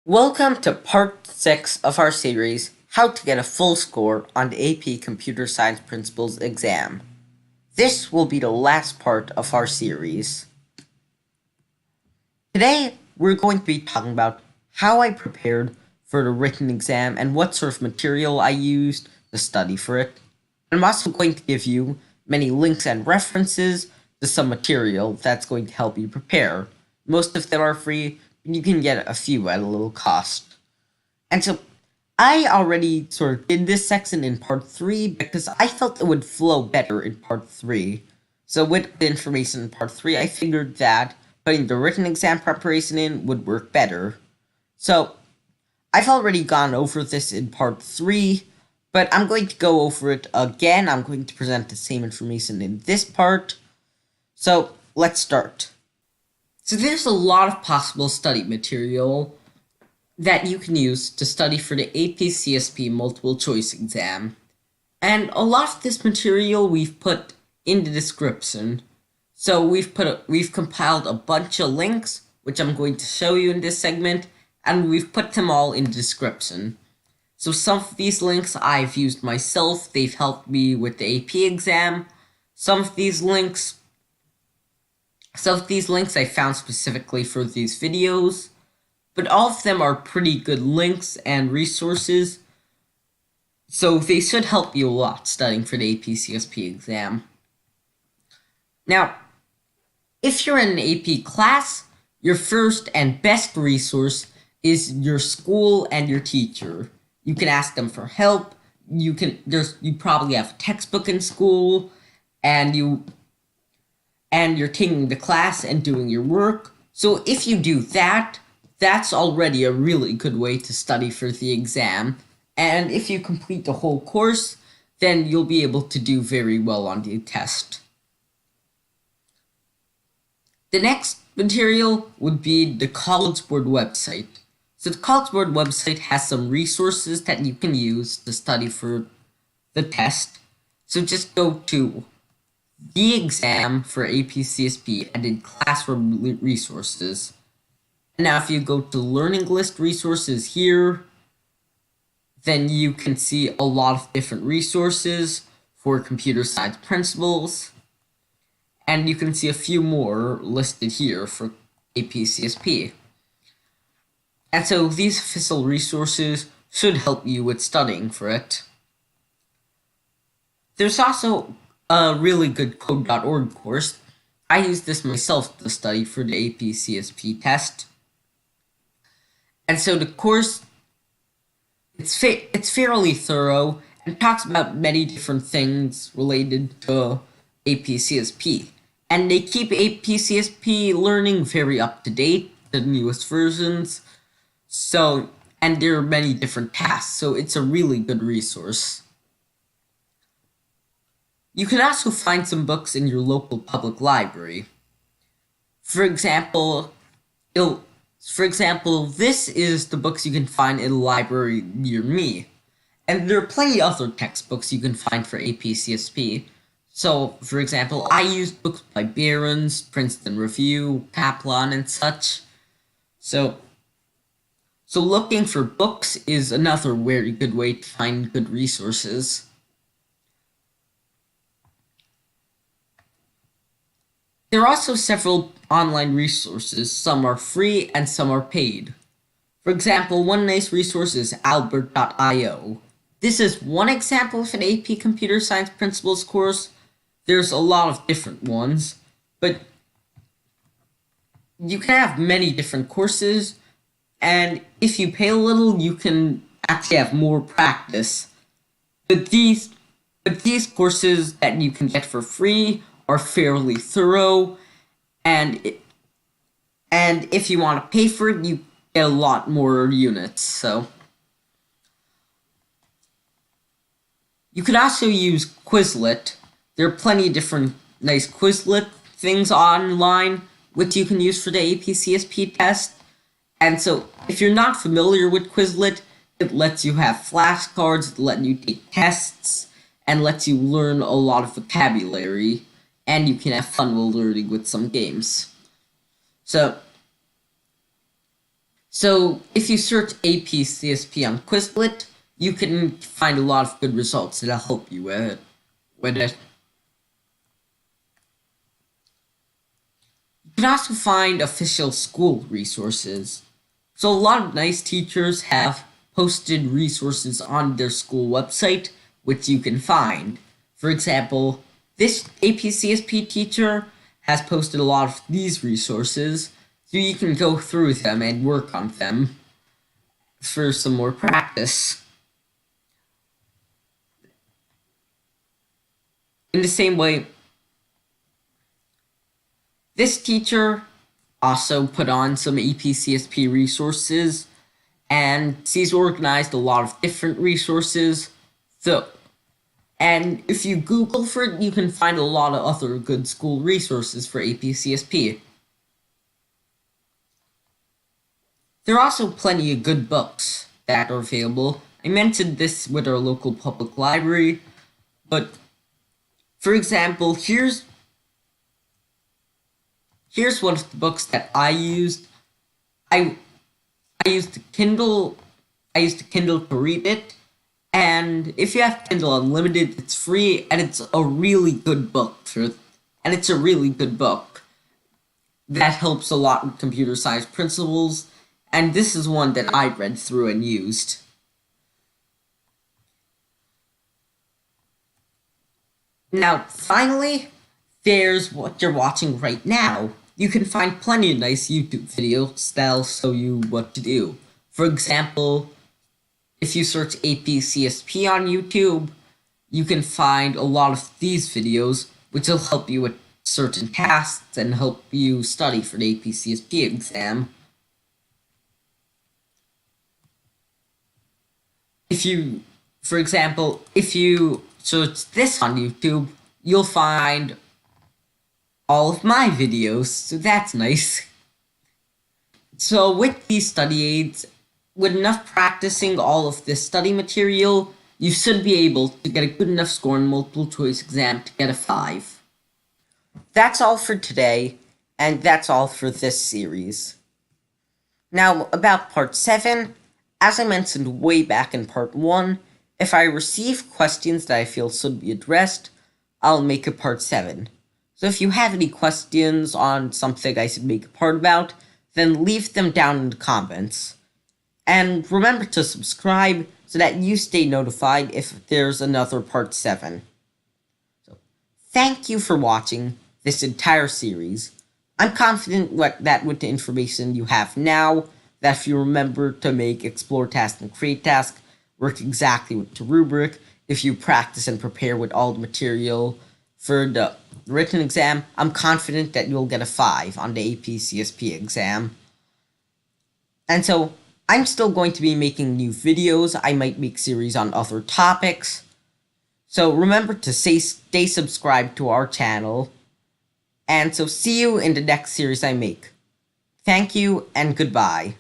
Welcome to part 6 of our series, How to Get a Full Score on the AP Computer Science Principles exam. This will be the last part of our series. Today, we're going to be talking about how I prepared for the written exam and what sort of material I used to study for it. I'm also going to give you many links and references to some material that's going to help you prepare. Most of them are free, but you can get a few at a little cost. And so I already sort of did this section in part 3 because I felt it would flow better in part 3. So with the information in part 3, I figured that putting the written exam preparation in would work better. So I've already gone over this in part 3, but I'm going to go over it again. I'm going to present the same information in this part. So let's start. So there's a lot of possible study material that you can use to study for the AP-CSP multiple choice exam. And a lot of this material we've put in the description. So we've compiled a bunch of links, which I'm going to show you in this segment, and we've put them all in the description. So some of these links I've used myself, they've helped me with the AP exam. Some of these links I found specifically for these videos, but all of them are pretty good links and resources, so they should help you a lot studying for the AP-CSP exam. Now, if you're in an AP class, your first and best resource is your school and your teacher. You can ask them for help. You probably have a textbook in school, and you're taking the class and doing your work. So if you do that, that's already a really good way to study for the exam. And if you complete the whole course, then you'll be able to do very well on the test. The next material would be the College Board website. So the College Board website has some resources that you can use to study for the test. So just go to the exam for AP-CSP and in classroom resources. Now if you go to learning list resources here, then you can see a lot of different resources for computer science principles, and you can see a few more listed here for AP-CSP. And so these official resources should help you with studying for it. There's also a really good code.org course. I used this myself to study for the AP-CSP test. And so the course, it's fairly thorough and talks about many different things related to AP-CSP. And they keep AP-CSP learning very up to date, the newest versions. So, and there are many different tasks, so it's a really good resource. You can also find some books in your local public library. For example, this is the books you can find in a library near me. And there are plenty of other textbooks you can find for AP-CSP. So, for example, I used books by Barron's, Princeton Review, Kaplan, and such. So looking for books is another very good way to find good resources. There are also several online resources. Some are free and some are paid. For example, one nice resource is albert.io. This is one example of an AP Computer Science Principles course. There's a lot of different ones, but you can have many different courses, and if you pay a little, you can actually have more practice. But these courses that you can get for free are fairly thorough, and if you want to pay for it, you get a lot more units. So you could also use Quizlet. There are plenty of different nice Quizlet things online which you can use for the AP-CSP test. And so if you're not familiar with Quizlet, it lets you have flashcards, it lets you take tests, and lets you learn a lot of vocabulary. And you can have fun while learning with some games. So So if you search AP/CSP on Quizlet, you can find a lot of good results that'll help you with it. You can also find official school resources. So a lot of nice teachers have posted resources on their school website, which you can find. For example, this AP/CSP teacher has posted a lot of these resources, so you can go through them and work on them for some more practice. In the same way, this teacher also put on some AP/CSP resources, and she's organized a lot of different resources. And if you Google for it, you can find a lot of other good school resources for AP/CSP. There are also plenty of good books that are available. I mentioned this with our local public library, but for example, here's one of the books that I used. I used Kindle. I used a Kindle to read it, and if you have Kindle Unlimited, it's free, and it's a really good book. It's a really good book that helps a lot with computer science principles, and this is one that I read through and used. Now, finally, there's what you're watching right now. You can find plenty of nice YouTube videos that'll show you what to do. For example, if you search AP/CSP on YouTube, you can find a lot of these videos, which will help you with certain tasks and help you study for the AP/CSP exam. For example, if you search this on YouTube, you'll find all of my videos, so that's nice. So with these study aids, with enough practicing all of this study material, you should be able to get a good enough score in multiple choice exam to get a 5. That's all for today, and that's all for this series. Now, about part 7, as I mentioned way back in part 1, if I receive questions that I feel should be addressed, I'll make a part 7. So if you have any questions on something I should make a part about, then leave them down in the comments. And remember to subscribe so that you stay notified if there's another part 7. So, thank you for watching this entire series. I'm confident that with the information you have now, that if you remember to make explore task and create task work exactly with the rubric, if you practice and prepare with all the material for the written exam, I'm confident that you'll get a 5 on the AP/CSP exam. And so, I'm still going to be making new videos. I might make series on other topics. So remember to stay subscribed to our channel. And so see you in the next series I make. Thank you and goodbye.